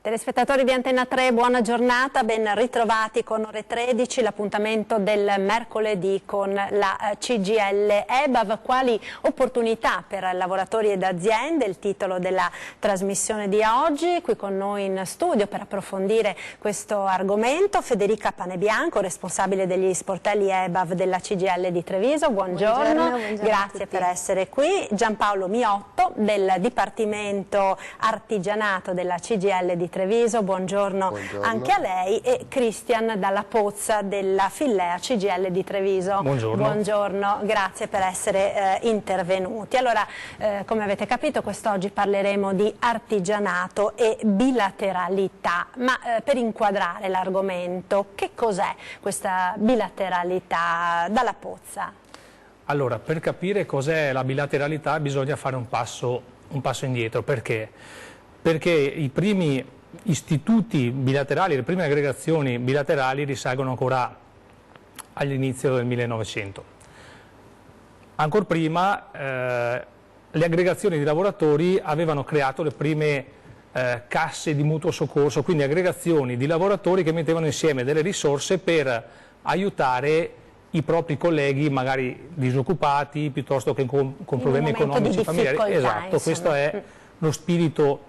Telespettatori di Antenna 3, buona giornata, ben ritrovati con ore 13, l'appuntamento del mercoledì con la CGIL EBAV. Quali opportunità per lavoratori ed aziende, il titolo della trasmissione di oggi. Qui con noi in studio per approfondire questo argomento Federica Panebianco, responsabile degli sportelli EBAV della CGIL di Treviso. Buongiorno, grazie per essere qui. Giampaolo Miotto del Dipartimento Artigianato della CGIL di Treviso, buongiorno anche a lei, e Cristian Dalla Pozza della Fillea CGIL di Treviso. Buongiorno, grazie per essere intervenuti. Allora, come avete capito, quest'oggi parleremo di artigianato e bilateralità, ma per inquadrare l'argomento, che cos'è questa bilateralità? Dalla Pozza. Allora, per capire cos'è la bilateralità bisogna fare un passo indietro. Perché? Perché i primi istituti bilaterali, le prime aggregazioni bilaterali risalgono ancora all'inizio del 1900. Ancora prima le aggregazioni di lavoratori avevano creato le prime casse di mutuo soccorso, quindi aggregazioni di lavoratori che mettevano insieme delle risorse per aiutare i propri colleghi, magari disoccupati, piuttosto che con problemi economici familiari. Esatto, questo è lo spirito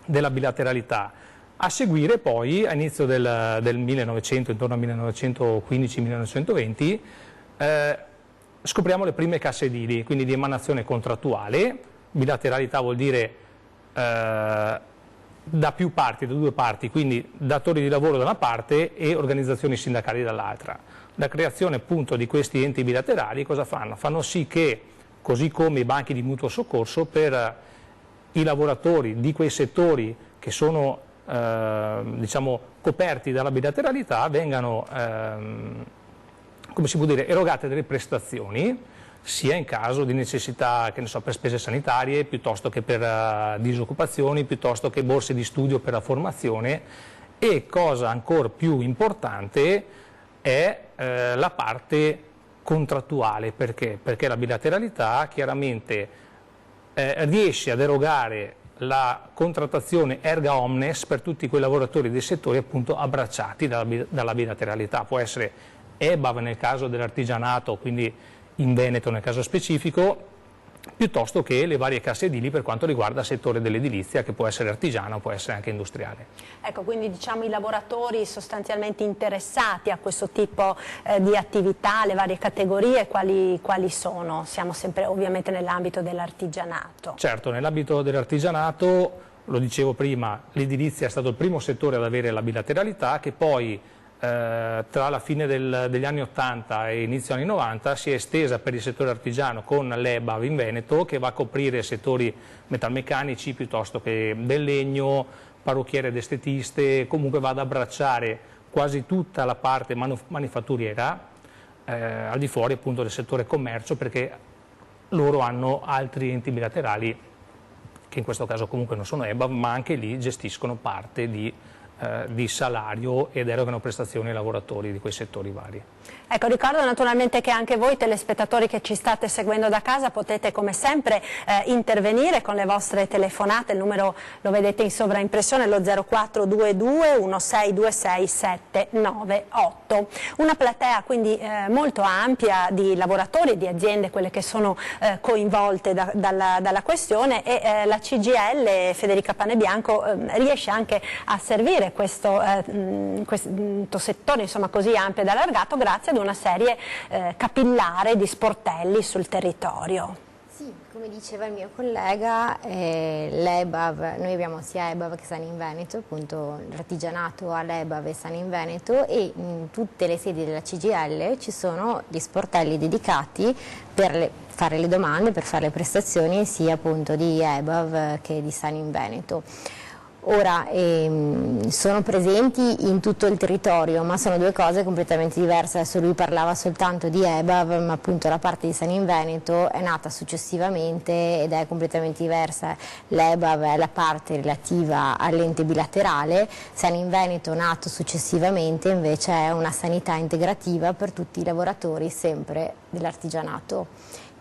della bilateralità. A seguire poi, a inizio del 1900, intorno al 1915-1920, scopriamo le prime casse edili, quindi di emanazione contrattuale. Bilateralità vuol dire da più parti, da due parti, quindi datori di lavoro da una parte e organizzazioni sindacali dall'altra. La creazione appunto di questi enti bilaterali cosa fanno? Fanno sì che, così come i banchi di mutuo soccorso, per i lavoratori di quei settori che sono diciamo, coperti dalla bilateralità vengano come si può dire, erogate delle prestazioni, sia in caso di necessità, che ne so, per spese sanitarie, piuttosto che per disoccupazioni, piuttosto che borse di studio per la formazione, e cosa ancora più importante è la parte contrattuale. Perché? Perché la bilateralità chiaramente riesce ad erogare la contrattazione erga omnes per tutti quei lavoratori dei settori appunto abbracciati dalla bilateralità. Può essere EBAV nel caso dell'artigianato, quindi in Veneto nel caso specifico, piuttosto che le varie casse edili per quanto riguarda il settore dell'edilizia, che può essere artigiano, può essere anche industriale. Ecco, quindi diciamo i lavoratori sostanzialmente interessati a questo tipo di attività, le varie categorie, quali sono? Siamo sempre ovviamente nell'ambito dell'artigianato. Certo, nell'ambito dell'artigianato, lo dicevo prima, l'edilizia è stato il primo settore ad avere la bilateralità, che poi tra la fine degli anni 80 e inizio anni 90 si è estesa per il settore artigiano con l'EBAV in Veneto, che va a coprire settori metalmeccanici piuttosto che del legno, parrucchiere ed estetiste, comunque va ad abbracciare quasi tutta la parte manifatturiera al di fuori appunto del settore commercio, perché loro hanno altri enti bilaterali che in questo caso comunque non sono EBAV, ma anche lì gestiscono parte di salario ed erogano prestazioni ai lavoratori di quei settori vari. Ecco, ricordo naturalmente che anche voi telespettatori che ci state seguendo da casa potete come sempre intervenire con le vostre telefonate. Il numero lo vedete in sovraimpressione, lo 0422 1626 798. Una platea quindi molto ampia di lavoratori e di aziende, quelle che sono coinvolte dalla questione, e la CGIL, Federica Panebianco, riesce anche a servire questo settore, insomma, così ampio ed allargato grazie ad una serie capillare di sportelli sul territorio. Sì, come diceva il mio collega, l'EBAV, noi abbiamo sia EBAV che San in Veneto, appunto l'artigianato all'EBAV e San in Veneto, e in tutte le sedi della CGIL ci sono gli sportelli dedicati per fare le domande, per fare le prestazioni sia appunto di EBAV che di San in Veneto. Ora, sono presenti in tutto il territorio, ma sono due cose completamente diverse. Adesso lui parlava soltanto di EBAV, ma appunto la parte di San in Veneto è nata successivamente ed è completamente diversa. L'EBAV è la parte relativa all'ente bilaterale, San in Veneto, nato successivamente, invece è una sanità integrativa per tutti i lavoratori sempre dell'artigianato.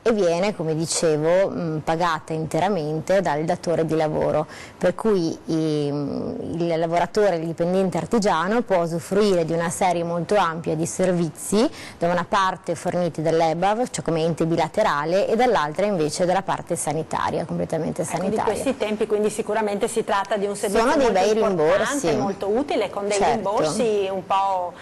e viene, come dicevo, pagata interamente dal datore di lavoro, per cui il lavoratore, il dipendente artigiano può usufruire di una serie molto ampia di servizi, da una parte forniti dall'EBAV, cioè come ente bilaterale, e dall'altra invece dalla parte sanitaria, completamente sanitaria. Di questi tempi quindi sicuramente si tratta di un servizio molto bei rimborsi, molto utile, con dei rimborsi un po'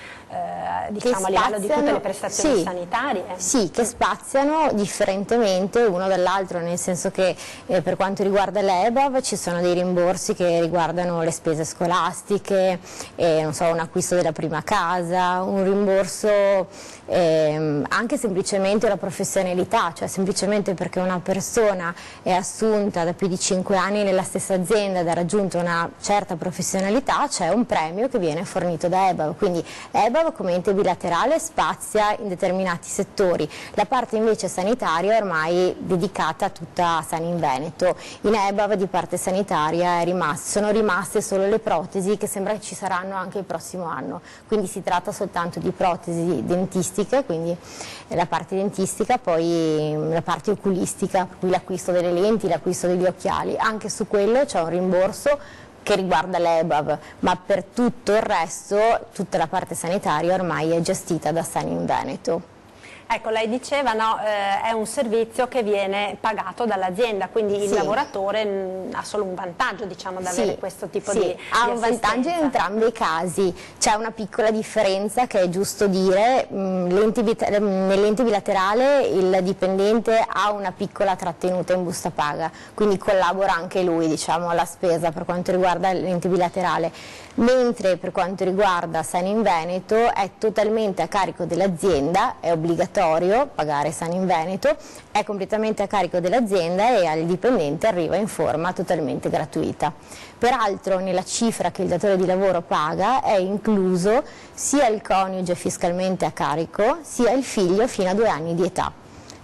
diciamo a livello di tutte le prestazioni sanitarie. Sì, che spaziano differentemente uno dall'altro, nel senso che per quanto riguarda l'EBAV ci sono dei rimborsi che riguardano le spese scolastiche, non so, un acquisto della prima casa, un rimborso anche semplicemente la professionalità, cioè semplicemente perché una persona è assunta da più di 5 anni nella stessa azienda ed ha raggiunto una certa professionalità, c'è un premio che viene fornito da EBAV, quindi EBAV come ente bilaterale spazia in determinati settori, la parte invece sanitaria è ormai dedicata tutta a Saninveneto. In EBAV di parte sanitaria sono rimaste solo le protesi, che sembra che ci saranno anche il prossimo anno, quindi si tratta soltanto di protesi dentistiche, quindi la parte dentistica, poi la parte oculistica, per cui l'acquisto delle lenti, l'acquisto degli occhiali, anche su quello c'è un rimborso che riguarda l'EBAV, ma per tutto il resto, tutta la parte sanitaria ormai è gestita da Saninveneto. Ecco, lei diceva, no, è un servizio che viene pagato dall'azienda, quindi il lavoratore ha solo un vantaggio, diciamo, da avere questo tipo di ha un vantaggio in entrambi i casi. C'è una piccola differenza che è giusto dire, nell'ente bilaterale il dipendente ha una piccola trattenuta in busta paga, quindi collabora anche lui, diciamo, alla spesa per quanto riguarda l'ente bilaterale, mentre per quanto riguarda Saninveneto è totalmente a carico dell'azienda, è obbligatorio pagare Saninveneto, è completamente a carico dell'azienda e al dipendente arriva in forma totalmente gratuita. Peraltro nella cifra che il datore di lavoro paga è incluso sia il coniuge fiscalmente a carico sia il figlio fino a 2 anni di età.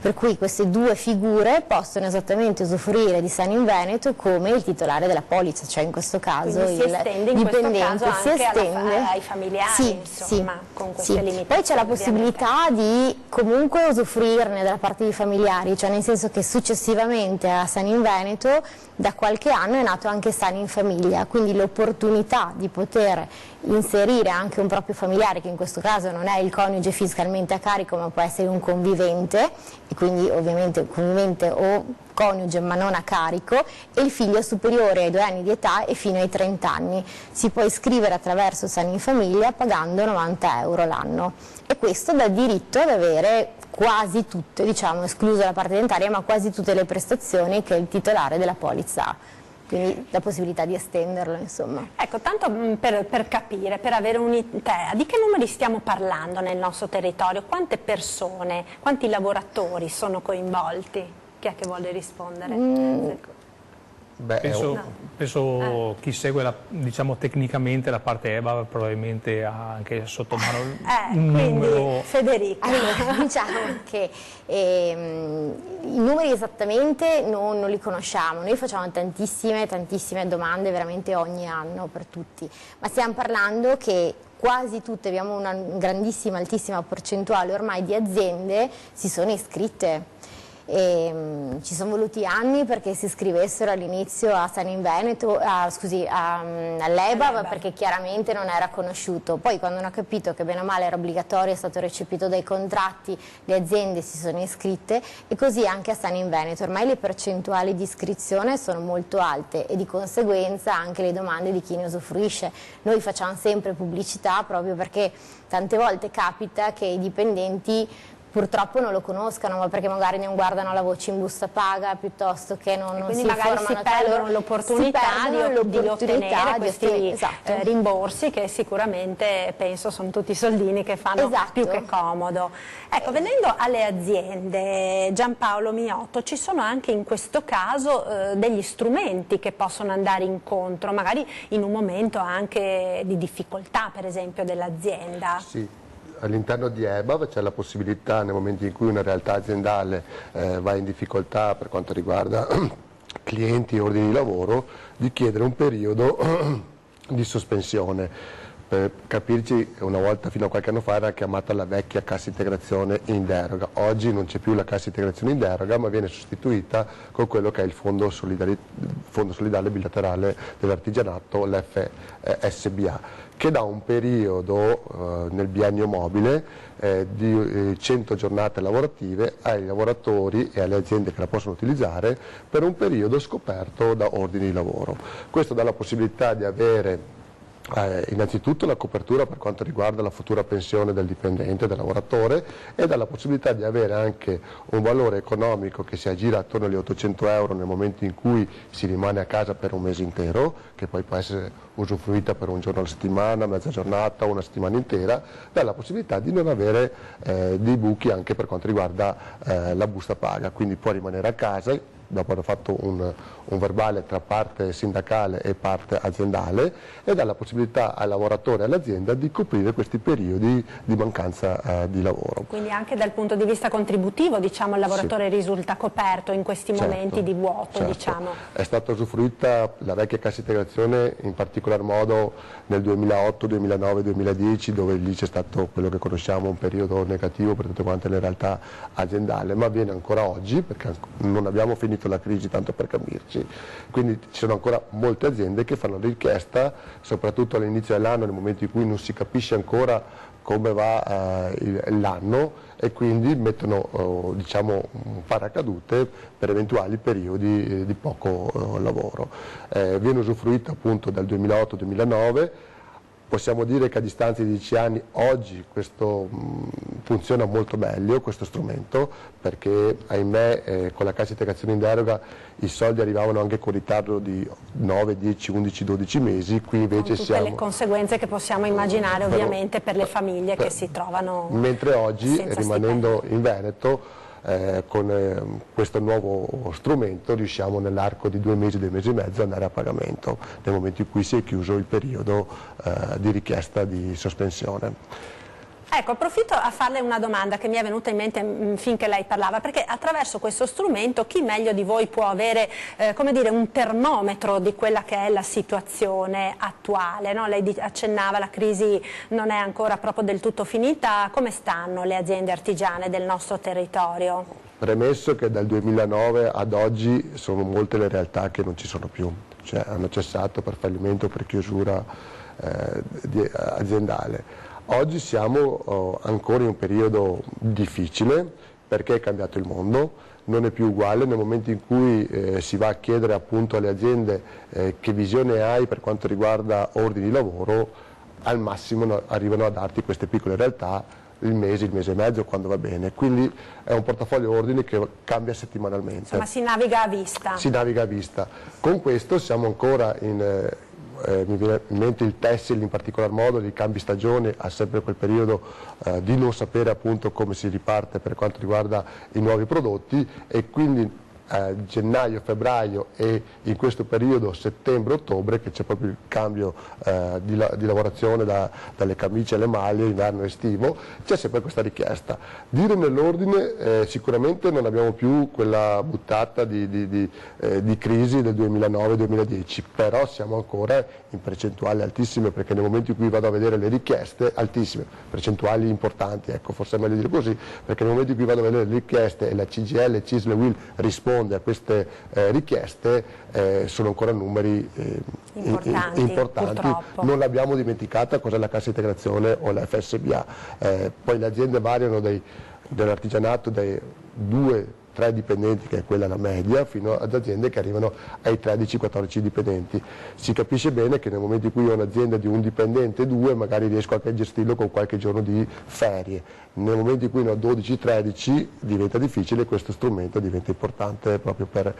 Per cui queste due figure possono esattamente usufruire di Saninveneto come il titolare della polizza, cioè in questo caso il dipendente si estende ai familiari, insomma, con queste limitazioni. Poi c'è la possibilità di comunque usufruirne dalla parte dei familiari, cioè nel senso che successivamente a Saninveneto da qualche anno è nato anche Saninfamiglia, quindi l'opportunità di poter inserire anche un proprio familiare, che in questo caso non è il coniuge fiscalmente a carico ma può essere un convivente, e quindi ovviamente un convivente o coniuge ma non a carico, e il figlio superiore ai 2 anni di età e fino ai 30 anni. Si può iscrivere attraverso Saninfamiglia pagando 90 euro l'anno, e questo dà diritto ad avere quasi tutte, diciamo, esclusa la parte dentaria, ma quasi tutte le prestazioni che il titolare della polizza ha. Quindi la possibilità di estenderlo, insomma. Ecco, tanto per capire, per avere un'idea, di che numeri stiamo parlando nel nostro territorio? Quante persone, quanti lavoratori sono coinvolti? Chi è che vuole rispondere? Penso chi segue diciamo tecnicamente la parte EBAV probabilmente ha anche sotto mano un numero. Federica. Allora, diciamo che i numeri esattamente non li conosciamo, noi facciamo tantissime domande veramente ogni anno per tutti, ma stiamo parlando che quasi tutte, abbiamo una grandissima, altissima percentuale ormai di aziende si sono iscritte. Ci sono voluti anni perché si iscrivessero all'inizio a Saninveneto, all'EBAV, perché chiaramente non era conosciuto. Poi quando hanno capito che bene o male era obbligatorio, è stato recepito dai contratti, le aziende si sono iscritte, e così anche a Saninveneto. Ormai le percentuali di iscrizione sono molto alte e di conseguenza anche le domande di chi ne usufruisce. Noi facciamo sempre pubblicità proprio perché tante volte capita che i dipendenti purtroppo non lo conoscano, ma perché magari non guardano la voce in busta paga, piuttosto che non si informano. Si perdono l'opportunità di ottenere questi rimborsi, che sicuramente penso sono tutti soldini che fanno più che comodo. Ecco, venendo alle aziende, Giampaolo Miotto, ci sono anche in questo caso degli strumenti che possono andare incontro, magari in un momento anche di difficoltà, per esempio, dell'azienda. Sì. All'interno di EBAV c'è la possibilità, nel momento in cui una realtà aziendale va in difficoltà per quanto riguarda clienti e ordini di lavoro, di chiedere un periodo di sospensione. Per capirci, una volta fino a qualche anno fa era chiamata la vecchia cassa integrazione in deroga. Oggi non c'è più la cassa integrazione in deroga, ma viene sostituita con quello che è il fondo solidale bilaterale dell'artigianato, l'FSBA, che dà un periodo nel biennio mobile di 100 giornate lavorative ai lavoratori e alle aziende che la possono utilizzare per un periodo scoperto da ordini di lavoro. Questo dà la possibilità di avere innanzitutto la copertura per quanto riguarda la futura pensione del dipendente, del lavoratore, e dà la possibilità di avere anche un valore economico che si aggira attorno agli 800 euro nel momento in cui si rimane a casa per un mese intero, che poi può essere usufruita per un giorno alla settimana, mezza giornata, una settimana intera, dà la possibilità di non avere dei buchi anche per quanto riguarda la busta paga, quindi può rimanere a casa dopo aver fatto un verbale tra parte sindacale e parte aziendale, e dà la possibilità al lavoratore e all'azienda di coprire questi periodi di mancanza di lavoro. Quindi anche dal punto di vista contributivo, diciamo, il lavoratore risulta coperto in questi momenti di vuoto. Diciamo. È stata usufruita la vecchia cassa integrazione in particolar modo nel 2008, 2009, 2010, dove lì c'è stato quello che conosciamo un periodo negativo per tutte quante le realtà aziendali, ma avviene ancora oggi perché non abbiamo finito la crisi, tanto per capirci, quindi ci sono ancora molte aziende che fanno richiesta, soprattutto all'inizio dell'anno, nel momento in cui non si capisce ancora come va l'anno, e quindi mettono diciamo paracadute per eventuali periodi di poco lavoro. Viene usufruita appunto dal 2008-2009. Possiamo dire che a distanza di 10 anni oggi questo funziona molto meglio, questo strumento, perché ahimè con la cassa integrazione in deroga i soldi arrivavano anche con ritardo di 9, 10, 11, 12 mesi, qui invece con tutte le conseguenze che possiamo immaginare ovviamente per le famiglie che si trovano mentre oggi, rimanendo stipendio. in Veneto, con questo nuovo strumento riusciamo nell'arco di 2 mesi, 2 mesi e mezzo ad andare a pagamento nel momento in cui si è chiuso il periodo di richiesta di sospensione. Ecco, approfitto a farle una domanda che mi è venuta in mente finché lei parlava, perché attraverso questo strumento chi meglio di voi può avere come dire, un termometro di quella che è la situazione attuale, no? Lei accennava la crisi non è ancora proprio del tutto finita, come stanno le aziende artigiane del nostro territorio? Premesso che dal 2009 ad oggi sono molte le realtà che non ci sono più, cioè hanno cessato per fallimento, per chiusura aziendale. Oggi siamo ancora in un periodo difficile perché è cambiato il mondo, non è più uguale nel momento in cui si va a chiedere appunto alle aziende che visione hai per quanto riguarda ordini di lavoro, al massimo arrivano a darti queste piccole realtà il mese e mezzo quando va bene, quindi è un portafoglio ordini che cambia settimanalmente. Insomma si naviga a vista. Si naviga a vista. Con questo siamo ancora mi viene in mente il tessile in particolar modo, i cambi stagione, ha sempre quel periodo di non sapere appunto come si riparte per quanto riguarda i nuovi prodotti, e quindi gennaio, febbraio e in questo periodo settembre-ottobre che c'è proprio il cambio di lavorazione dalle camicie alle maglie, inverno e estivo, c'è sempre questa richiesta. Dire nell'ordine sicuramente non abbiamo più quella buttata di crisi del 2009-2010, però siamo ancora in percentuali altissime, perché nel momento in cui vado a vedere le richieste, altissime, percentuali importanti, ecco, forse è meglio dire così, perché nel momento in cui vado a vedere le richieste e la CGIL, CISL e UIL risponde a queste richieste, sono ancora numeri importanti. Non l'abbiamo dimenticata cos'è la cassa integrazione o la FSBA. Poi le aziende variano dell'artigianato dai 2-3 dipendenti, che è quella la media, fino ad aziende che arrivano ai 13-14 dipendenti. Si capisce bene che nel momento in cui ho un'azienda di un dipendente, 2, magari riesco anche a gestirlo con qualche giorno di ferie. Nel momento in cui ne ho 12-13 diventa difficile, e questo strumento diventa importante proprio per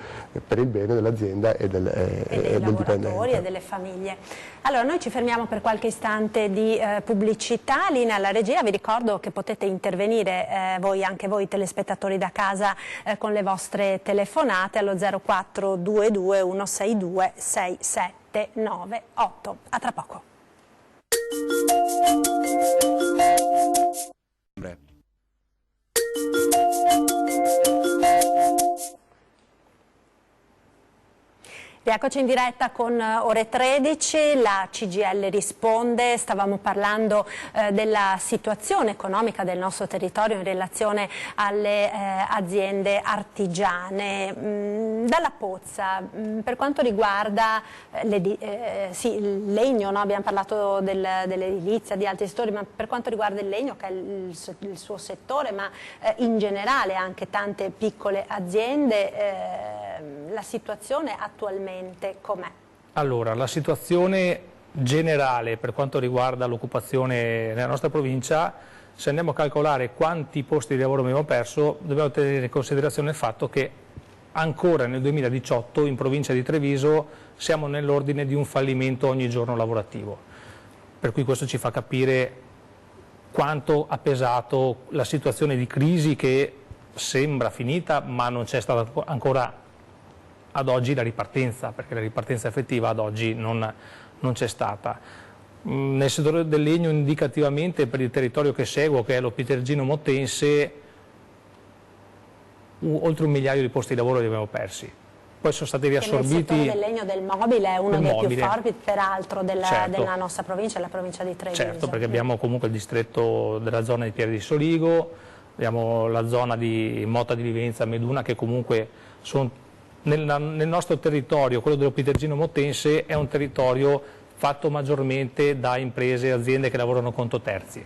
il bene dell'azienda e del dipendente. E delle famiglie. Allora noi ci fermiamo per qualche istante di pubblicità, linea alla regia, vi ricordo che potete intervenire anche voi telespettatori da casa con le vostre telefonate allo 0422 162 6798. A tra poco. Rieccoci in diretta con Ore 13, la CGIL risponde, stavamo parlando della situazione economica del nostro territorio in relazione alle aziende artigiane. Dalla Pozza, per quanto riguarda il legno, no? Abbiamo parlato dell'edilizia, di altri settori, ma per quanto riguarda il legno, che è il suo settore, ma in generale anche tante piccole aziende, la situazione attualmente com'è? Allora, la situazione generale per quanto riguarda l'occupazione nella nostra provincia, se andiamo a calcolare quanti posti di lavoro abbiamo perso, dobbiamo tenere in considerazione il fatto che ancora nel 2018 in provincia di Treviso siamo nell'ordine di un fallimento ogni giorno lavorativo, per cui questo ci fa capire quanto ha pesato la situazione di crisi che sembra finita, ma non c'è stata ancora ad oggi la ripartenza, perché la ripartenza effettiva ad oggi non c'è stata. Nel settore del legno indicativamente per il territorio che seguo, che è lo Pitergino Mottense, oltre 1 migliaio di posti di lavoro li abbiamo persi. Poi sono stati riassorbiti. Il settore del legno del mobile è uno dei più forti peraltro certo, della nostra provincia, la provincia di Treviso. Certo, perché abbiamo comunque il distretto della zona di Pieve di Soligo, abbiamo la zona di Motta di Livenza, Meduna, che comunque sono nel nostro territorio, quello dello Pitergino Mottense, è un territorio fatto maggiormente da imprese e aziende che lavorano conto terzi,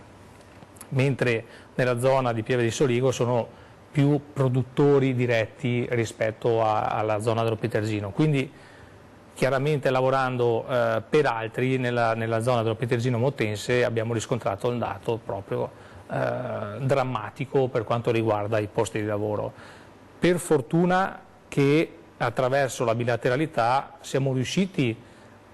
mentre nella zona di Pieve di Soligo sono più produttori diretti rispetto alla zona dello Pitergino. Quindi chiaramente lavorando per altri nella zona dello Pitergino Mottense abbiamo riscontrato un dato proprio drammatico per quanto riguarda i posti di lavoro. Per fortuna che attraverso la bilateralità siamo riusciti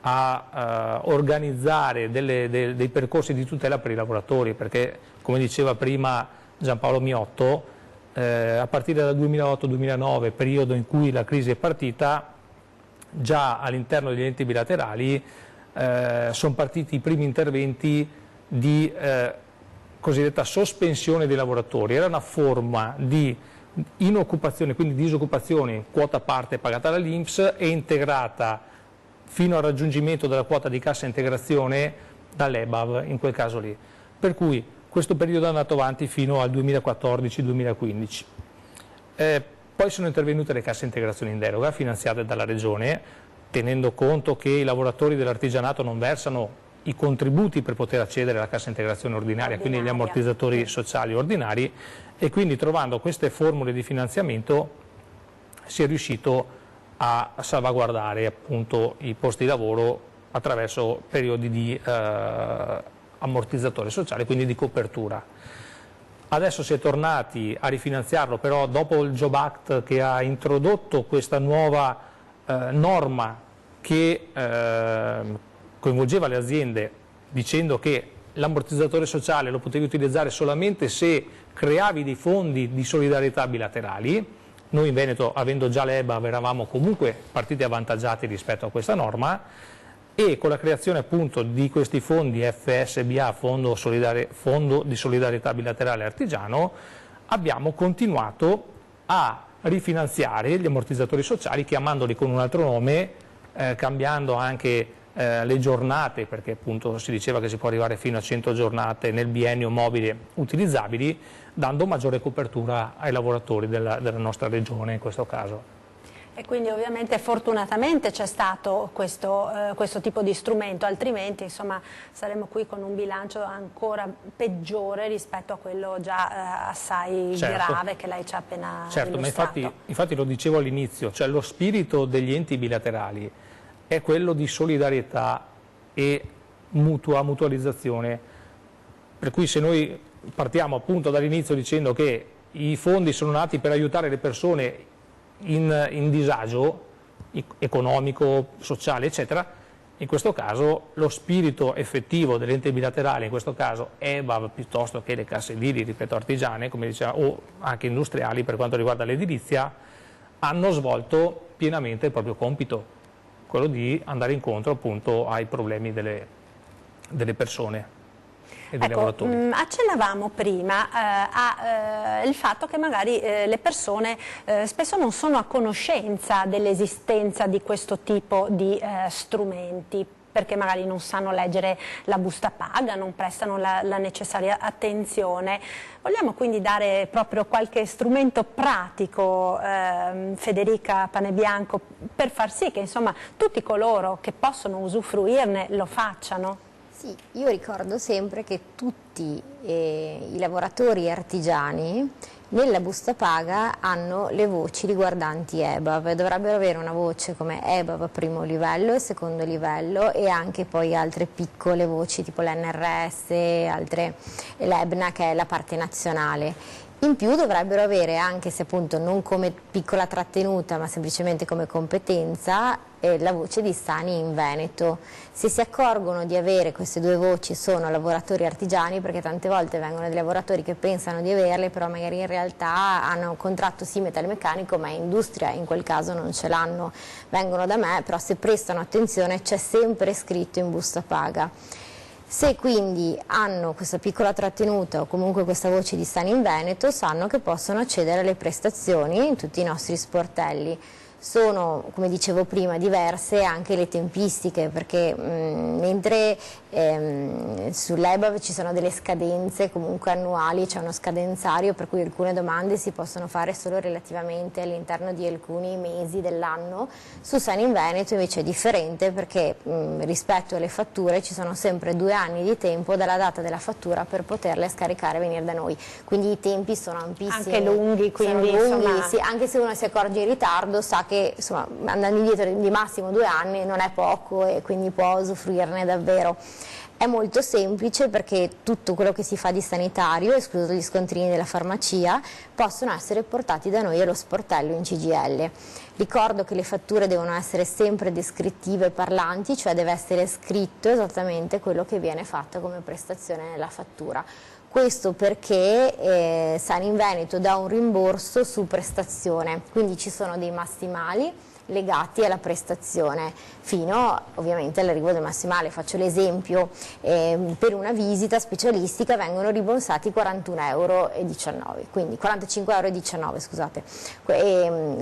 a organizzare dei percorsi di tutela per i lavoratori, perché come diceva prima Giampaolo Miotto, a partire dal 2008-2009, periodo in cui la crisi è partita, già all'interno degli enti bilaterali sono partiti i primi interventi di cosiddetta sospensione dei lavoratori. Era una forma di inoccupazione, quindi disoccupazione, quota parte pagata dall'INPS e integrata fino al raggiungimento della quota di cassa integrazione dall'EBAV in quel caso lì. Per cui questo periodo è andato avanti fino al 2014-2015. Poi sono intervenute le casse integrazione in deroga finanziate dalla Regione, tenendo conto che i lavoratori dell'artigianato non versano i contributi per poter accedere alla cassa integrazione ordinaria, quindi gli ammortizzatori sociali ordinari, e quindi trovando queste formule di finanziamento si è riuscito a salvaguardare appunto i posti di lavoro attraverso periodi di ammortizzatore sociale, quindi di copertura. Adesso si è tornati a rifinanziarlo, però dopo il Job Act che ha introdotto questa nuova norma che coinvolgeva le aziende dicendo che l'ammortizzatore sociale lo potevi utilizzare solamente se creavi dei fondi di solidarietà bilaterali. Noi in Veneto, avendo già l'EBAV, eravamo comunque partiti avvantaggiati rispetto a questa norma, e con la creazione appunto di questi fondi FSBA, Fondo di Solidarietà Bilaterale Artigiano, abbiamo continuato a rifinanziare gli ammortizzatori sociali chiamandoli con un altro nome, cambiando anche le giornate, perché appunto si diceva che si può arrivare fino a 100 giornate nel biennio mobile utilizzabili, dando maggiore copertura ai lavoratori della nostra regione in questo caso. E quindi ovviamente fortunatamente c'è stato questo tipo di strumento, altrimenti insomma saremmo qui con un bilancio ancora peggiore rispetto a quello già assai grave che lei ci ha appena illustrato. Ma infatti lo dicevo all'inizio, cioè lo spirito degli enti bilaterali è quello di solidarietà e mutualizzazione, per cui se noi partiamo appunto dall'inizio dicendo che i fondi sono nati per aiutare le persone in disagio economico, sociale, eccetera, in questo caso lo spirito effettivo dell'ente bilaterale, in questo caso EBAV piuttosto che le casse edili, ripeto, artigiane, come diceva, o anche industriali per quanto riguarda l'edilizia, hanno svolto pienamente il proprio compito, quello di andare incontro appunto ai problemi delle persone. e dei lavoratori. Accennavamo prima al fatto che magari le persone spesso non sono a conoscenza dell'esistenza di questo tipo di strumenti, perché magari non sanno leggere la busta paga, non prestano la necessaria attenzione. Vogliamo quindi dare proprio qualche strumento pratico, Federica Panebianco, per far sì che insomma tutti coloro che possono usufruirne lo facciano? Sì, io ricordo sempre che tutti i lavoratori artigiani nella busta paga hanno le voci riguardanti EBAV, dovrebbero avere una voce come EBAV primo livello e secondo livello, e anche poi altre piccole voci tipo l'NRS, l'EBNA che è la parte nazionale. In più dovrebbero avere, anche se appunto non come piccola trattenuta ma semplicemente come competenza, la voce di Sani in Veneto. Se si accorgono di avere queste due voci sono lavoratori artigiani, perché tante volte vengono dei lavoratori che pensano di averle, però magari in realtà hanno un contratto sì metalmeccanico ma è industria, in quel caso non ce l'hanno, vengono da me, però se prestano attenzione c'è sempre scritto in busta paga. Se quindi hanno questa piccola trattenuta o comunque questa voce di Sani in Veneto, sanno che possono accedere alle prestazioni in tutti i nostri sportelli. Sono, come dicevo prima, diverse anche le tempistiche, perché mentre sull'EBAV ci sono delle scadenze comunque annuali, c'è uno scadenzario per cui alcune domande si possono fare solo relativamente all'interno di alcuni mesi dell'anno, su Sani in Veneto invece è differente, perché rispetto alle fatture ci sono sempre 2 anni di tempo dalla data della fattura per poterle scaricare e venire da noi, quindi i tempi sono ampissimi. Anche lunghi, quindi insomma... sì, anche se uno si accorge in ritardo sa che insomma, andando indietro di massimo 2 anni non è poco e quindi può usufruirne davvero. È molto semplice perché tutto quello che si fa di sanitario, escluso gli scontrini della farmacia, possono essere portati da noi allo sportello in CGIL. Ricordo che le fatture devono essere sempre descrittive e parlanti, cioè deve essere scritto esattamente quello che viene fatto come prestazione nella fattura. Questo perché Sani in Veneto dà un rimborso su prestazione, quindi ci sono dei massimali legati alla prestazione fino ovviamente all'arrivo del massimale. Faccio l'esempio, per una visita specialistica vengono rimborsati 41,19 €, quindi 45,19 €, scusate.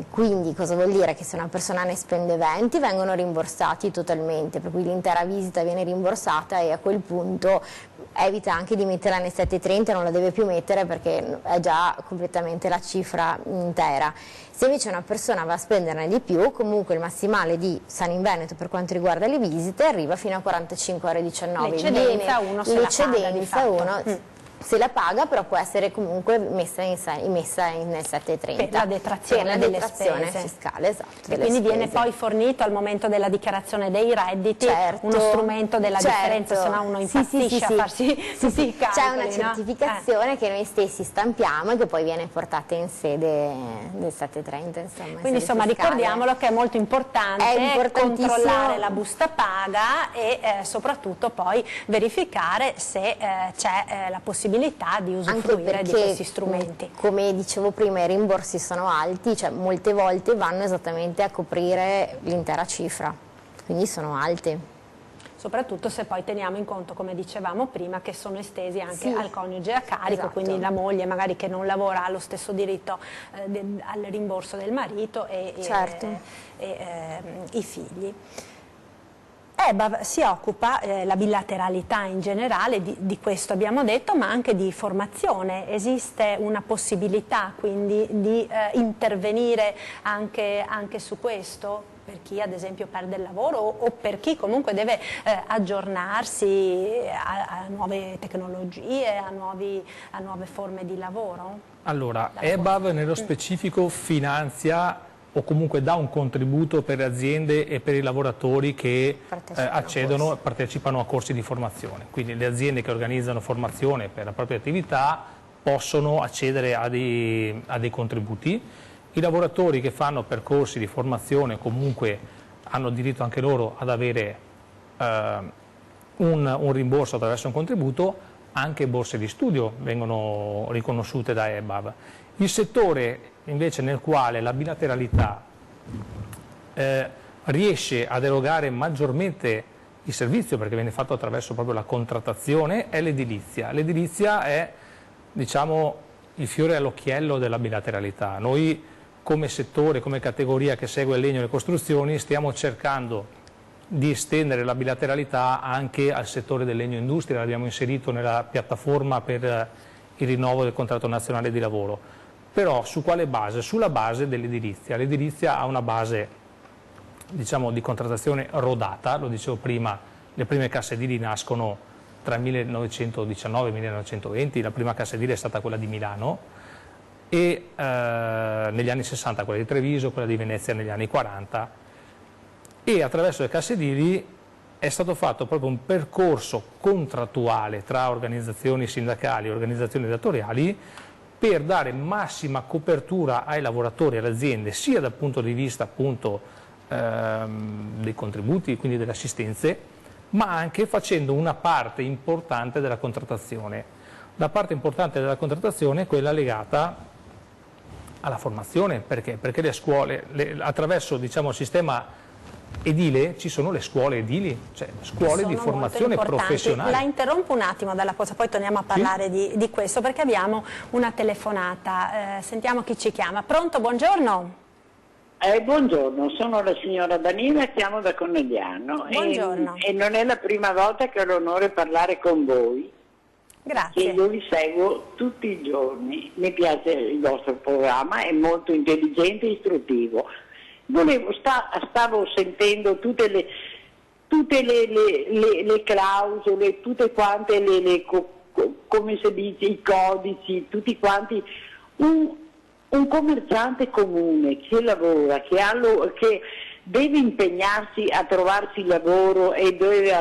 Quindi cosa vuol dire? Che se una persona ne spende 20 vengono rimborsati totalmente, per cui l'intera visita viene rimborsata e a quel punto evita anche di metterla nel 730, non la deve più mettere perché è già completamente la cifra intera. Se invece una persona va a spenderne di più, comunque il massimale di Sani in Veneto per quanto riguarda le visite arriva fino a 45,19 €. L'eccedenza uno se la paga di fatto. Se la paga, però può essere comunque messa nel 730 per la detrazione delle spese fiscale, esatto. E quindi viene poi fornito al momento della dichiarazione dei redditi uno strumento della differenza, se no uno impazzisce a farsi tutti i calcoli. C'è una certificazione che noi stessi stampiamo e che poi viene portata in sede del 730, insomma. Quindi insomma ricordiamolo che è molto importante controllare la busta paga e soprattutto poi verificare se c'è la possibilità di usufruire di questi strumenti. Come dicevo prima, i rimborsi sono alti, cioè molte volte vanno esattamente a coprire l'intera cifra, quindi sono alti. Soprattutto se poi teniamo in conto, come dicevamo prima, che sono estesi anche al coniuge a carico, esatto. Quindi la moglie magari che non lavora ha lo stesso diritto al rimborso del marito e i figli. EBAV si occupa, la bilateralità in generale, di questo abbiamo detto, ma anche di formazione. Esiste una possibilità quindi di intervenire anche su questo? Per chi ad esempio perde il lavoro o per chi comunque deve aggiornarsi a nuove tecnologie, a nuove forme di lavoro? Allora, EBAV nello specifico finanzia o comunque dà un contributo per le aziende e per i lavoratori che accedono e partecipano a corsi di formazione. Quindi le aziende che organizzano formazione per la propria attività possono accedere a dei contributi. I lavoratori che fanno percorsi di formazione comunque hanno diritto anche loro ad avere un rimborso attraverso un contributo. Anche borse di studio vengono riconosciute da EBAV. Il settore invece nel quale la bilateralità riesce ad erogare maggiormente il servizio, perché viene fatto attraverso proprio la contrattazione, è l'edilizia. L'edilizia è, diciamo, il fiore all'occhiello della bilateralità. Noi come settore, come categoria che segue il legno e le costruzioni, stiamo cercando di estendere la bilateralità anche al settore del legno industria. L'abbiamo inserito nella piattaforma per il rinnovo del contratto nazionale di lavoro. Però su quale base? Sulla base dell'edilizia. L'edilizia ha una base, diciamo, di contrattazione rodata, lo dicevo prima, le prime casse edili nascono tra il 1919 e il 1920, la prima cassa edile è stata quella di Milano e negli anni 60 quella di Treviso, quella di Venezia negli anni 40, e attraverso le casse edili è stato fatto proprio un percorso contrattuale tra organizzazioni sindacali e organizzazioni datoriali per dare massima copertura ai lavoratori e alle aziende, sia dal punto di vista appunto dei contributi, quindi delle assistenze, ma anche facendo una parte importante della contrattazione. La parte importante della contrattazione è quella legata alla formazione, perché le scuole, attraverso, diciamo, il sistema edile ci sono le scuole edili, cioè scuole di formazione professionale. La interrompo un attimo dalla Pozza, poi torniamo a parlare di questo, perché abbiamo una telefonata. Sentiamo chi ci chiama. Pronto, buongiorno. Buongiorno, sono la signora Danila, chiamo da Conegliano. Buongiorno. E non è la prima volta che ho l'onore di parlare con voi. Grazie. Io vi seguo tutti i giorni, mi piace il vostro programma, è molto intelligente e istruttivo. Stavo sentendo tutte le clausole, tutte quante come si dice, i codici, tutti quanti. Un commerciante comune che lavora, che deve impegnarsi a trovarsi lavoro e deve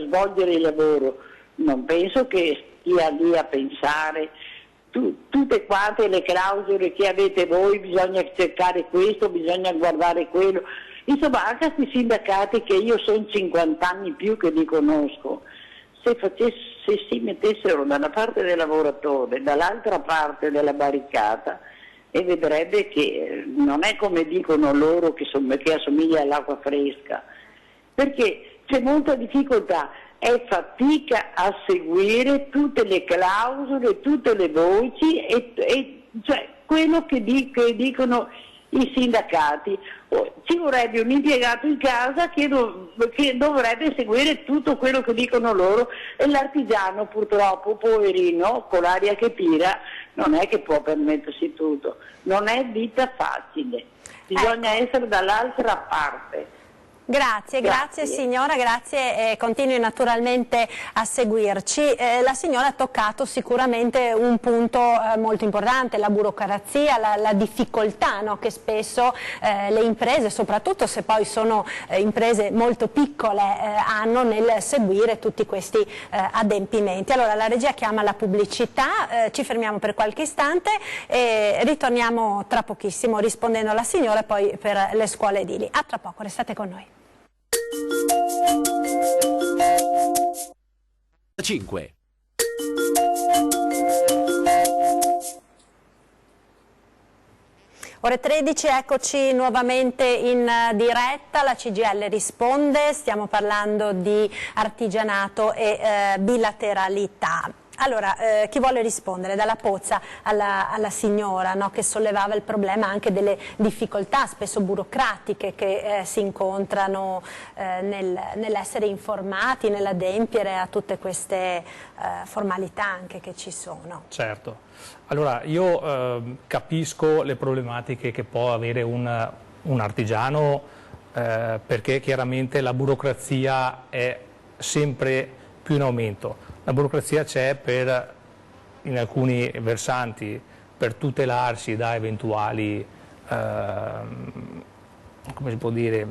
svolgere il lavoro, non penso che stia lì a pensare tutte quante le clausole che avete voi, bisogna cercare questo, bisogna guardare quello. Insomma, anche questi sindacati che io sono 50 anni più che li conosco, se si mettessero dalla parte del lavoratore, dall'altra parte della barricata, e vedrebbe che non è come dicono loro che assomiglia all'acqua fresca, perché c'è molta difficoltà, è fatica a seguire tutte le clausole, tutte le voci e cioè quello che dicono i sindacati. Ci vorrebbe un impiegato in casa che dovrebbe seguire tutto quello che dicono loro, e l'artigiano purtroppo, poverino, con l'aria che tira, non è che può permettersi tutto, non è vita facile, bisogna essere dall'altra parte. Grazie signora, grazie, continui naturalmente a seguirci. La signora ha toccato sicuramente un punto molto importante, la burocrazia, la difficoltà, no, che spesso le imprese, soprattutto se poi sono imprese molto piccole, hanno nel seguire tutti questi adempimenti. Allora la regia chiama la pubblicità, ci fermiamo per qualche istante e ritorniamo tra pochissimo rispondendo alla signora e poi per le scuole edili. A tra poco, restate con noi. 5. Ore 13, eccoci nuovamente in diretta, la CGIL risponde, stiamo parlando di artigianato e bilateralità. Allora, chi vuole rispondere? Dalla Pozza alla signora, no, che sollevava il problema anche delle difficoltà spesso burocratiche che si incontrano nell'essere informati, nell'adempiere a tutte queste formalità anche che ci sono. Certo. Allora, io capisco le problematiche che può avere un artigiano perché chiaramente la burocrazia è sempre più in aumento. La burocrazia c'è in alcuni versanti per tutelarsi da eventuali, come si può dire,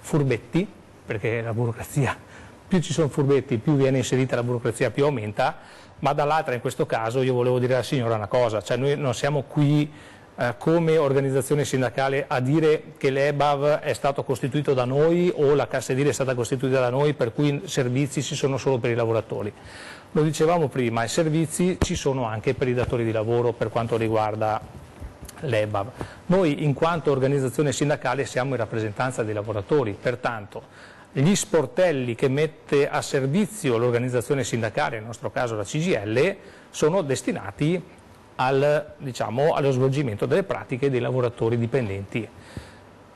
furbetti, perché la burocrazia, più ci sono furbetti, più viene inserita la burocrazia, più aumenta, ma dall'altra in questo caso io volevo dire alla signora una cosa, cioè noi non siamo qui come organizzazione sindacale a dire che l'EBAV è stato costituito da noi o la Cassa Edile è stata costituita da noi per cui i servizi ci sono solo per i lavoratori. Lo dicevamo prima, i servizi ci sono anche per i datori di lavoro per quanto riguarda l'EBAV. Noi in quanto organizzazione sindacale siamo in rappresentanza dei lavoratori, pertanto gli sportelli che mette a servizio l'organizzazione sindacale, nel nostro caso la CGIL, sono destinati allo svolgimento delle pratiche dei lavoratori dipendenti.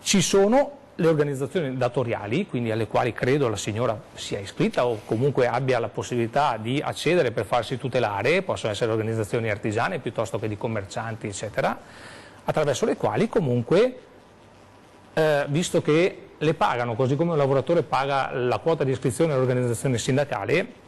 Ci sono le organizzazioni datoriali, quindi alle quali credo la signora sia iscritta o comunque abbia la possibilità di accedere per farsi tutelare, possono essere organizzazioni artigiane piuttosto che di commercianti, eccetera, attraverso le quali comunque, visto che le pagano così come un lavoratore paga la quota di iscrizione all'organizzazione sindacale,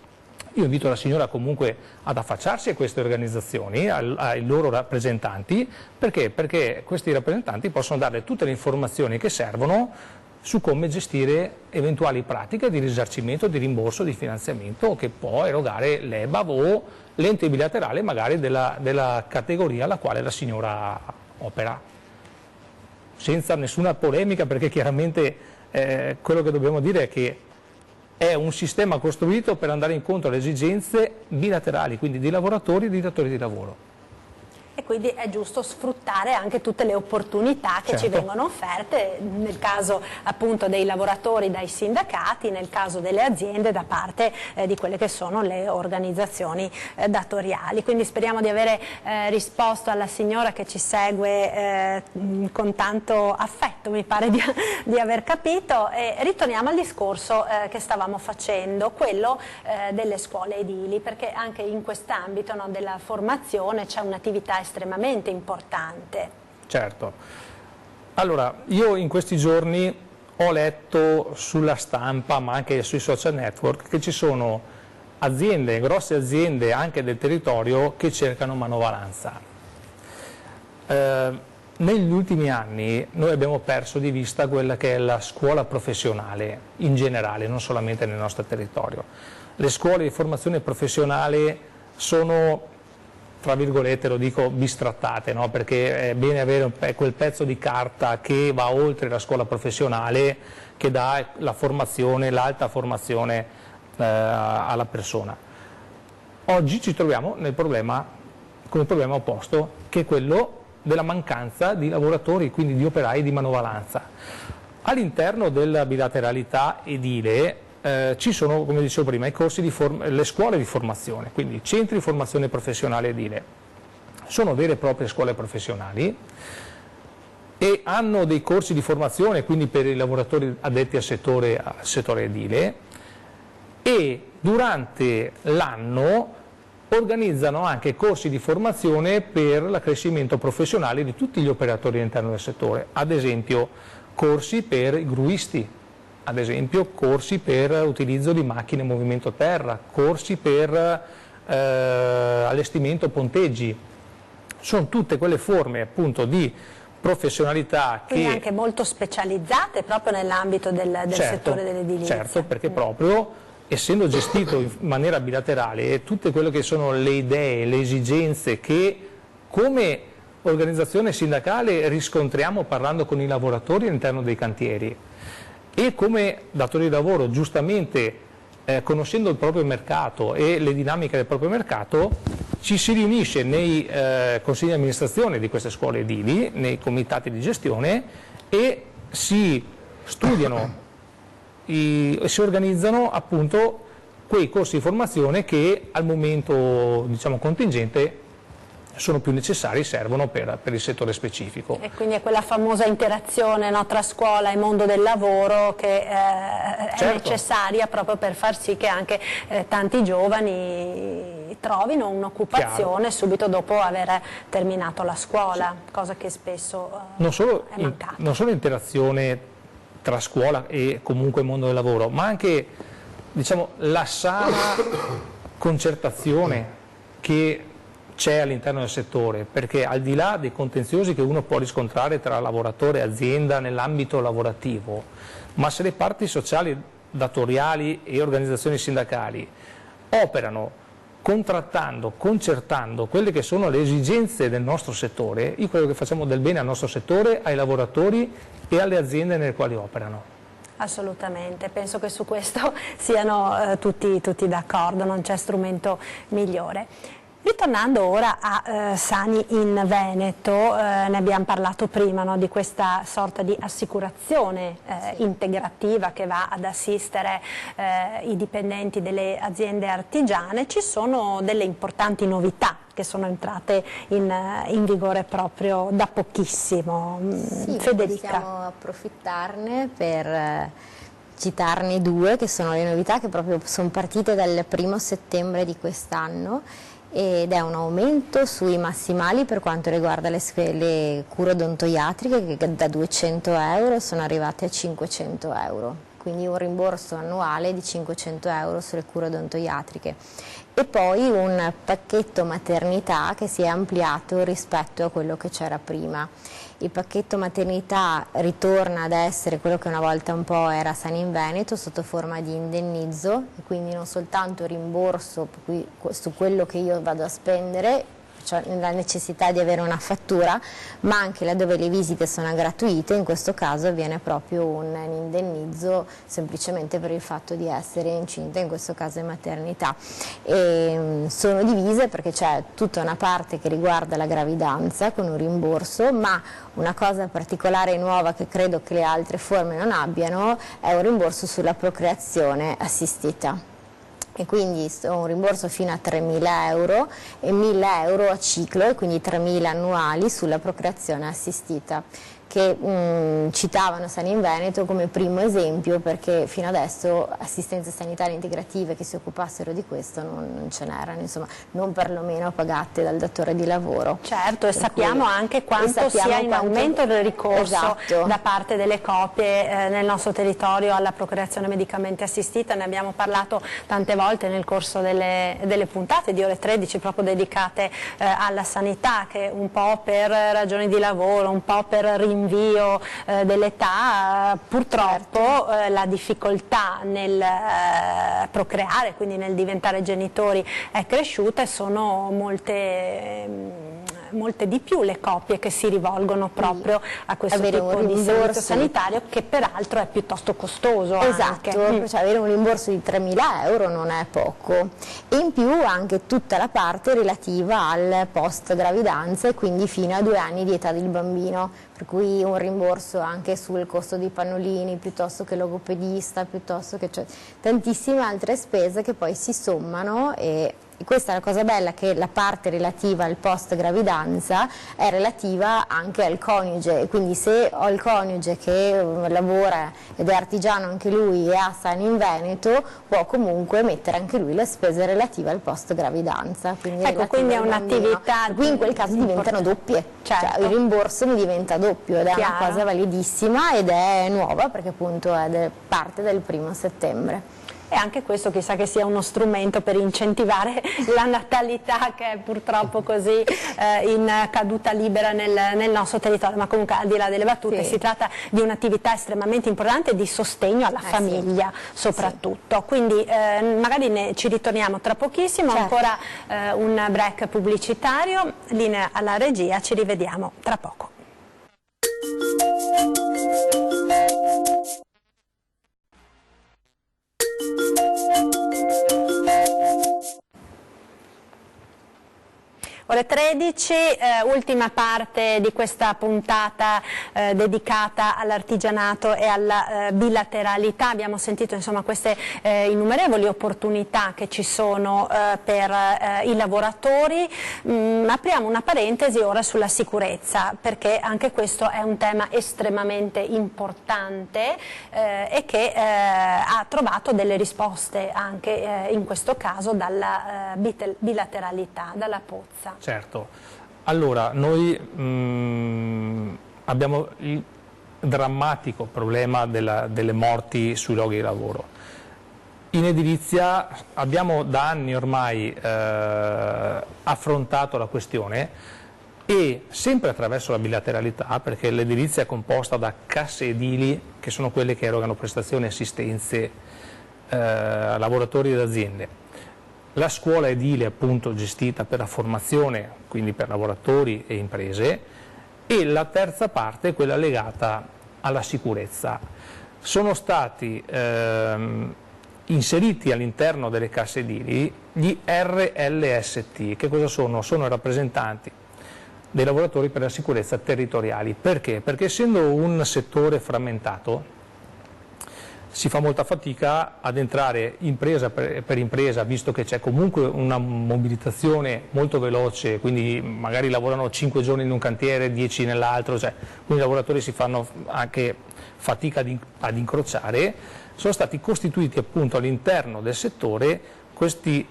io invito la signora comunque ad affacciarsi a queste organizzazioni, ai loro rappresentanti, perché? Perché questi rappresentanti possono dare tutte le informazioni che servono su come gestire eventuali pratiche di risarcimento, di rimborso, di finanziamento che può erogare l'EBAV o l'ente bilaterale magari della categoria alla quale la signora opera. Senza nessuna polemica, perché chiaramente quello che dobbiamo dire è che è un sistema costruito per andare incontro alle esigenze bilaterali, quindi di lavoratori e di datori di lavoro. E quindi è giusto sfruttare anche tutte le opportunità che ci vengono offerte, nel caso appunto dei lavoratori dai sindacati, nel caso delle aziende da parte di quelle che sono le organizzazioni datoriali. Quindi speriamo di avere risposto alla signora che ci segue con tanto affetto, mi pare di aver capito, e ritorniamo al discorso che stavamo facendo, quello delle scuole edili, perché anche in quest'ambito, no, della formazione c'è un'attività estremamente importante. Certo. Allora, io in questi giorni ho letto sulla stampa, ma anche sui social network, che ci sono aziende, grosse aziende anche del territorio, che cercano manovalanza. Negli ultimi anni noi abbiamo perso di vista quella che è la scuola professionale in generale, non solamente nel nostro territorio. Le scuole di formazione professionale sono, tra virgolette, lo dico, bistrattate, no? Perché è bene avere quel pezzo di carta che va oltre la scuola professionale, che dà la formazione, l'alta formazione alla persona. Oggi ci troviamo con il problema opposto, che è quello della mancanza di lavoratori, quindi di operai di manovalanza. All'interno della bilateralità edile ci sono, come dicevo prima, i corsi le scuole di formazione, quindi i centri di formazione professionale edile. Sono vere e proprie scuole professionali e hanno dei corsi di formazione, quindi per i lavoratori addetti al settore edile, e durante l'anno organizzano anche corsi di formazione per l'accrescimento professionale di tutti gli operatori all'interno del settore, ad esempio corsi per i gruisti, ad esempio corsi per utilizzo di macchine movimento terra, corsi per allestimento ponteggi. Sono tutte quelle forme appunto di professionalità che... Quindi anche molto specializzate proprio nell'ambito del settore dell'edilizia. Certo, perché proprio essendo gestito in maniera bilaterale, tutte quelle che sono le idee, le esigenze che come organizzazione sindacale riscontriamo parlando con i lavoratori all'interno dei cantieri, e come datori di lavoro, giustamente conoscendo il proprio mercato e le dinamiche del proprio mercato, ci si riunisce nei consigli di amministrazione di queste scuole edili, nei comitati di gestione, e si studiano e si organizzano appunto quei corsi di formazione che al momento, diciamo, contingente sono più necessari, servono per il settore specifico. E quindi è quella famosa interazione, no, tra scuola e mondo del lavoro che è necessaria proprio per far sì che anche tanti giovani trovino un'occupazione subito dopo aver terminato la scuola, cosa che spesso è mancata. Non solo interazione tra scuola e comunque mondo del lavoro, ma anche, diciamo, la sana concertazione che c'è all'interno del settore, perché al di là dei contenziosi che uno può riscontrare tra lavoratore e azienda nell'ambito lavorativo, ma se le parti sociali, datoriali e organizzazioni sindacali operano contrattando, concertando quelle che sono le esigenze del nostro settore, io credo che facciamo del bene al nostro settore, ai lavoratori e alle aziende nelle quali operano. Assolutamente, penso che su questo siano tutti d'accordo, non c'è strumento migliore. Ritornando ora a Sani in Veneto, ne abbiamo parlato prima, no, di questa sorta di assicurazione integrativa che va ad assistere i dipendenti delle aziende artigiane. Ci sono delle importanti novità che sono entrate in vigore proprio da pochissimo. Sì, Federica. Possiamo approfittarne per citarne due, che sono le novità che proprio sono partite dal 1° settembre di quest'anno, ed è un aumento sui massimali per quanto riguarda le cure odontoiatriche, che da 200 euro sono arrivate a 500 euro, quindi un rimborso annuale di 500 euro sulle cure odontoiatriche. E poi un pacchetto maternità che si è ampliato rispetto a quello che c'era prima. Il pacchetto maternità ritorna ad essere quello che una volta un po' era Sani in Veneto, sotto forma di indennizzo, e quindi non soltanto rimborso su quello che io vado a spendere, cioè la necessità di avere una fattura, ma anche laddove le visite sono gratuite, in questo caso avviene proprio un indennizzo semplicemente per il fatto di essere incinta, in questo caso in maternità. E sono divise perché c'è tutta una parte che riguarda la gravidanza con un rimborso, ma una cosa particolare e nuova che credo che le altre forme non abbiano è un rimborso sulla procreazione assistita. E quindi un rimborso fino a 3.000 euro e 1.000 euro a ciclo, e quindi 3.000 annuali sulla procreazione assistita, che citavano Sani in Veneto come primo esempio, perché fino adesso assistenze sanitarie integrative che si occupassero di questo non ce n'erano, insomma, non perlomeno pagate dal datore di lavoro. Certo, e sappiamo anche quanto sia in aumento il ricorso da parte delle coppie nel nostro territorio alla procreazione medicamente assistita. Ne abbiamo parlato tante volte nel corso delle puntate di Ore 13 proprio dedicate alla sanità, che un po' per ragioni di lavoro, un po' per rinvio dell'età, purtroppo la difficoltà nel procreare, quindi nel diventare genitori, è cresciuta, e sono molte di più le coppie che si rivolgono proprio a questo tipo di servizio sanitario, che peraltro è piuttosto costoso. Esatto, cioè avere un rimborso di 3.000 euro non è poco, e in più anche tutta la parte relativa al post gravidanza, e quindi fino a 2 anni di età del bambino, per cui un rimborso anche sul costo dei pannolini, piuttosto che logopedista, piuttosto che tantissime altre spese che poi si sommano. E questa è la cosa bella, che la parte relativa al post gravidanza è relativa anche al coniuge, quindi se ho il coniuge che lavora ed è artigiano anche lui e ha Sani in Veneto, può comunque mettere anche lui le spese relative al post gravidanza. Quindi quindi è un'attività, qui in quel caso diventano doppie, certo. Cioè il rimborso mi diventa doppio, ed è una cosa validissima ed è nuova, perché appunto è parte del 1° settembre. E anche questo chissà che sia uno strumento per incentivare la natalità, che è purtroppo così in caduta libera nel nostro territorio. Ma comunque, al di là delle battute, si tratta di un'attività estremamente importante di sostegno alla famiglia soprattutto. Quindi magari ci ritorniamo tra pochissimo, ancora un break pubblicitario, linea alla regia, ci rivediamo tra poco. Ore 13, ultima parte di questa puntata dedicata all'artigianato e alla bilateralità. Abbiamo sentito insomma queste innumerevoli opportunità che ci sono per i lavoratori. Apriamo una parentesi ora sulla sicurezza, perché anche questo è un tema estremamente importante e che ha trovato delle risposte anche in questo caso dalla bilateralità, dalla Pozza. Certo, allora noi abbiamo il drammatico problema delle morti sui luoghi di lavoro. In edilizia abbiamo da anni ormai affrontato la questione, e sempre attraverso la bilateralità, perché l'edilizia è composta da casse edili, che sono quelle che erogano prestazioni e assistenze a lavoratori ed aziende. La scuola edile, appunto, gestita per la formazione, quindi per lavoratori e imprese, e la terza parte è quella legata alla sicurezza. Sono stati inseriti all'interno delle casse edili gli RLST. Che cosa sono? Sono i rappresentanti dei lavoratori per la sicurezza territoriali. Perché? Perché essendo un settore frammentato si fa molta fatica ad entrare impresa per impresa, visto che c'è comunque una mobilitazione molto veloce, quindi magari lavorano 5 giorni in un cantiere, 10 nell'altro, quindi i lavoratori si fanno anche fatica ad incrociare. Sono stati costituiti appunto all'interno del settore queste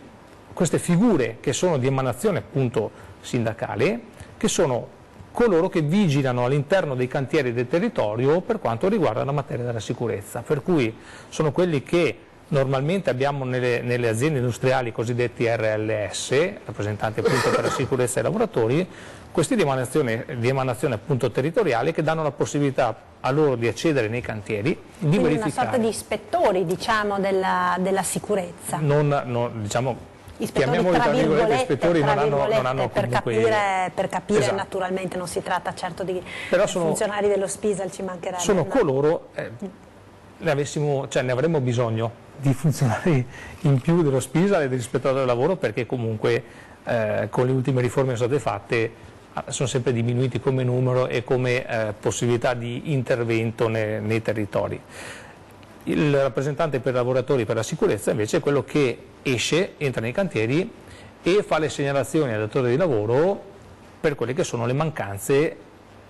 figure che sono di emanazione appunto sindacale, che sono coloro che vigilano all'interno dei cantieri del territorio per quanto riguarda la materia della sicurezza, per cui sono quelli che normalmente abbiamo nelle aziende industriali cosiddetti RLS, rappresentanti appunto per la sicurezza dei lavoratori, questi di emanazione appunto territoriale, che danno la possibilità a loro di accedere nei cantieri, di quindi verificare. una sorta di ispettori, diciamo, della sicurezza. Diciamo, Ispettori, chiamiamoli tra virgolette ispettori, non hanno per comunque... capire Esatto. Naturalmente non si tratta certo di Però funzionari dello Spisal, ci mancherebbe. Sono coloro, ne avremmo bisogno di funzionari in più dello Spisal e dell'ispettore del lavoro, perché comunque con le ultime riforme che sono state fatte sono sempre diminuiti come numero e come possibilità di intervento nei territori. Il rappresentante per i lavoratori per la sicurezza invece è quello che esce, entra nei cantieri e fa le segnalazioni al datore di lavoro per quelle che sono le mancanze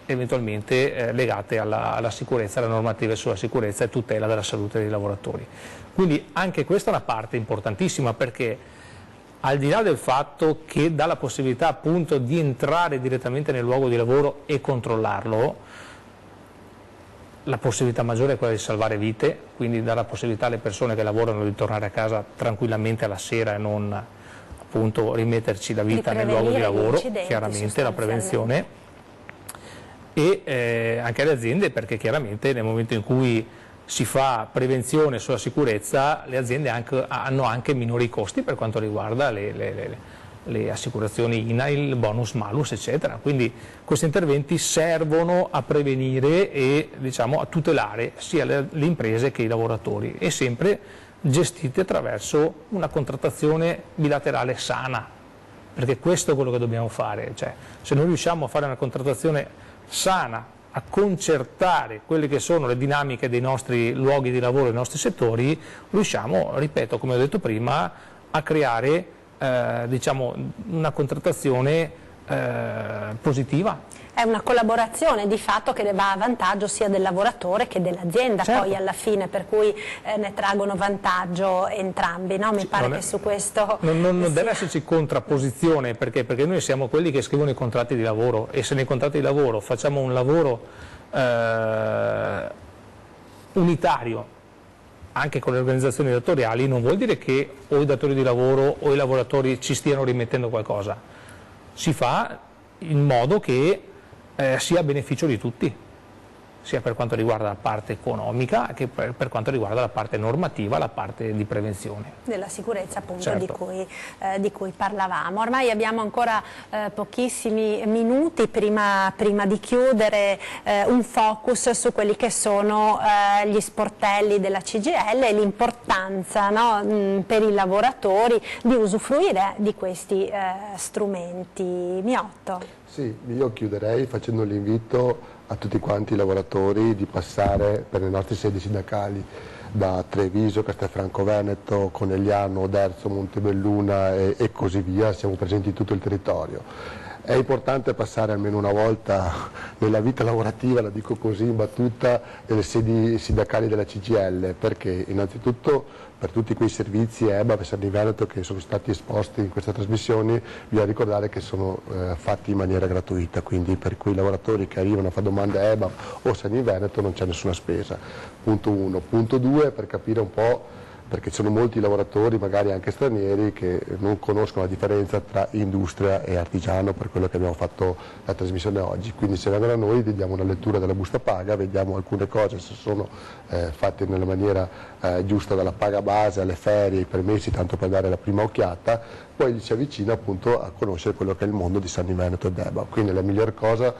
eventualmente legate alla sicurezza, alle normative sulla sicurezza e tutela della salute dei lavoratori. Quindi anche questa è una parte importantissima, perché al di là del fatto che dà la possibilità appunto di entrare direttamente nel luogo di lavoro e controllarlo, la possibilità maggiore è quella di salvare vite, quindi dare la possibilità alle persone che lavorano di tornare a casa tranquillamente alla sera e non appunto rimetterci la vita nel luogo di lavoro, chiaramente la prevenzione, e anche alle aziende, perché chiaramente nel momento in cui si fa prevenzione sulla sicurezza le aziende hanno anche minori costi per quanto riguarda le assicurazioni INAIL, bonus malus eccetera, quindi questi interventi servono a prevenire e a tutelare sia le imprese che i lavoratori, e sempre gestiti attraverso una contrattazione bilaterale sana, perché questo è quello che dobbiamo fare, se non riusciamo a fare una contrattazione sana, a concertare quelle che sono le dinamiche dei nostri luoghi di lavoro, dei nostri settori, riusciamo, ripeto, come ho detto prima, a creare una contrattazione positiva. È una collaborazione di fatto che va a vantaggio sia del lavoratore che dell'azienda, certo. Poi alla fine, per cui ne traggono vantaggio entrambi, no? Mi pare che su questo... Non deve esserci contrapposizione, perché noi siamo quelli che scrivono i contratti di lavoro, e se nei contratti di lavoro facciamo un lavoro unitario anche con le organizzazioni datoriali, non vuol dire che o i datori di lavoro o i lavoratori ci stiano rimettendo qualcosa. Si fa in modo che sia a beneficio di tutti, sia per quanto riguarda la parte economica che per quanto riguarda la parte normativa, la parte di prevenzione. Della sicurezza appunto, certo. di cui parlavamo. Ormai abbiamo ancora pochissimi minuti prima di chiudere, un focus su quelli che sono gli sportelli della CGIL e l'importanza, no, per i lavoratori di usufruire di questi strumenti. Miotto. Sì, io chiuderei facendo l'invito a tutti quanti i lavoratori di passare per le nostre sedi sindacali da Treviso, Castelfranco Veneto, Conegliano, Oderzo, Montebelluna e così via, siamo presenti in tutto il territorio. È importante passare almeno una volta nella vita lavorativa, la dico così in battuta, nelle sedi sindacali della CGIL, perché innanzitutto per tutti quei servizi EBAV e Sani Veneto che sono stati esposti in questa trasmissione, bisogna ricordare che sono fatti in maniera gratuita, quindi per quei lavoratori che arrivano a fare domande a EBAV o Sani Veneto non c'è nessuna spesa. Punto 1. Punto 2, per capire un po', perché ci sono molti lavoratori, magari anche stranieri, che non conoscono la differenza tra industria e artigiano, per quello che abbiamo fatto la trasmissione oggi. Quindi se vengono a noi vediamo una lettura della busta paga, vediamo alcune cose se sono fatte nella maniera giusta, dalla paga base alle ferie, ai permessi, tanto per dare la prima occhiata, poi ci avvicina appunto a conoscere quello che è il mondo di Sani Veneto e Deba. Quindi la miglior cosa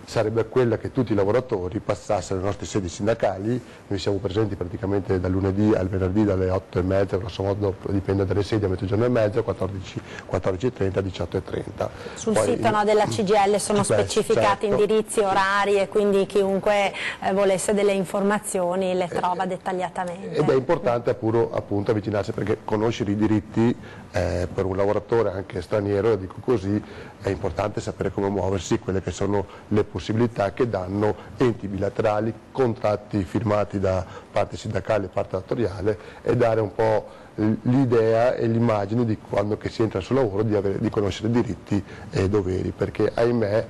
sarebbe quella che tutti i lavoratori passassero alle nostre sedi sindacali. Noi siamo presenti praticamente dal lunedì al venerdì dalle 8:30, grosso modo dipende dalle sedi, a mezzogiorno e mezzo, 14:30, 18:30. Sul sito della CGIL sono specificati indirizzi, orari, e quindi chiunque volesse delle informazioni le trova dettagliatamente. Ed è importante appunto avvicinarsi, perché conoscere i diritti per un lavoratore anche straniero, dico così, è importante sapere come muoversi, quelle che sono le possibilità che danno enti bilaterali, contratti firmati da parte sindacale e parte datoriale, e dare un po' l'idea e l'immagine di quando che si entra sul lavoro di conoscere diritti e doveri, perché ahimè,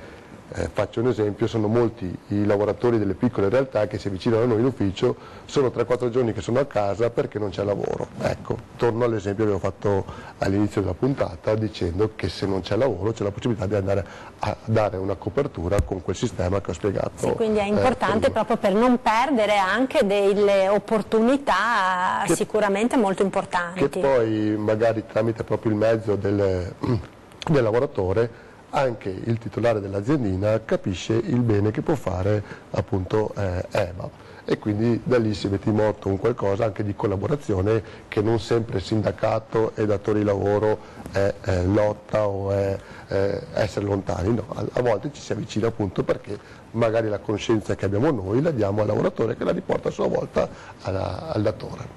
faccio un esempio, sono molti i lavoratori delle piccole realtà che si avvicinano a noi in ufficio, sono 3-4 giorni che sono a casa perché non c'è lavoro. Ecco, torno all'esempio che ho fatto all'inizio della puntata, dicendo che se non c'è lavoro c'è la possibilità di andare a dare una copertura con quel sistema che ho spiegato. Sì, quindi è importante proprio per non perdere anche delle opportunità sicuramente molto importanti. Che poi magari tramite proprio il mezzo del lavoratore anche il titolare dell'aziendina capisce il bene che può fare appunto EBAV, e quindi da lì si mette in moto un qualcosa anche di collaborazione, che non sempre sindacato e datore di lavoro è lotta o è essere lontani, no, a volte ci si avvicina appunto perché magari la conoscenza che abbiamo noi la diamo al lavoratore, che la riporta a sua volta al datore.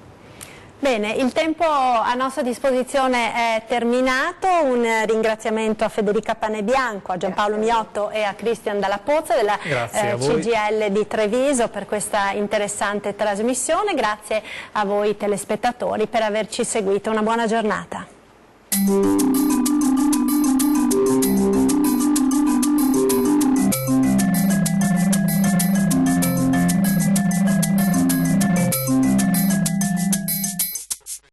Bene, il tempo a nostra disposizione è terminato. Un ringraziamento a Federica Panebianco, a Giampaolo Miotto e a Cristian Dalla Pozza della CGIL di Treviso per questa interessante trasmissione. Grazie a voi telespettatori per averci seguito. Una buona giornata.